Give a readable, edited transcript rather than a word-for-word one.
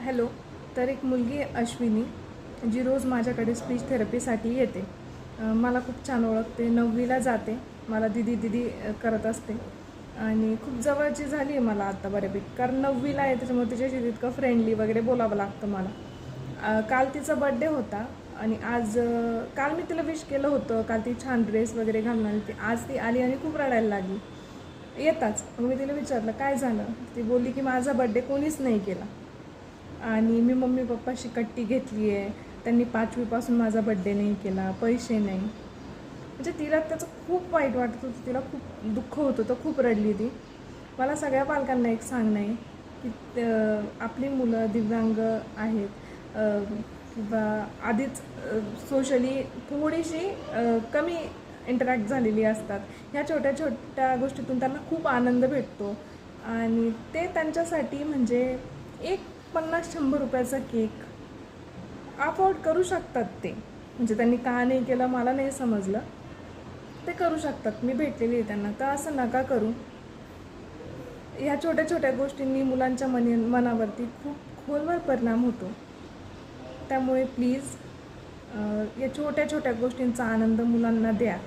Hello. तर एक मुलगी आहे अश्विनी, जी रोज माझ्याकडे स्पीच थेरपीसाठी येते. मला खूप छान ओळखते. 9वीला जाते. मला दीदी दीदी करत असते आणि खूप जवळची झाली आहे मला आता बऱ्यापैकी, कारण 9वीला आहे त्याच्यामुळे तिच्याशी तितकं फ्रेंडली वगैरे बोलावं लागतं मला. काल तिचा बड्डे होता आणि काल मी तिला विश केलं होतं. काल ती छान ड्रेस वगैरे घालून आली ती. आज ती आली आणि खूप रडायला लागली येताच. मग मी तिला विचारलं काय झालं. ती बोलली की माझा बड्डे कोणीच नाही केला आणि मी मम्मी पप्पाशी कट्टी घेतली आहे, त्यांनी 5वीपासून माझा बड्डे नाही केला, पैसे नाही. म्हणजे तिला त्याचं खूप वाईट वाटत होतं, तिला खूप दुःख होत होतं, खूप रडली ती. मला सगळ्या पालकांना एक सांगणं आहे की आपली मुलं दिव्यांग आहेत किंवा आधीच सोशली थोडीशी कमी इंटरॅक्ट झालेली असतात. ह्या छोट्या छोट्या गोष्टीतून त्यांना खूप आनंद भेटतो आणि ते त्यांच्यासाठी म्हणजे एक 50-100 रुपयाचा केक अफोर्ड करू शकतात ते. म्हणजे त्यांनी का नाही केलं मला नाही समजलं. ते करू शकतात. मी भेटलेली आहे त्यांना. तर असं नका करू. ह्या छोट्या छोट्या गोष्टींनी मुलांच्या मनावरती खूप खोलवर परिणाम होतो. त्यामुळे प्लीज या छोट्या छोट्या गोष्टींचा आनंद मुलांना द्या.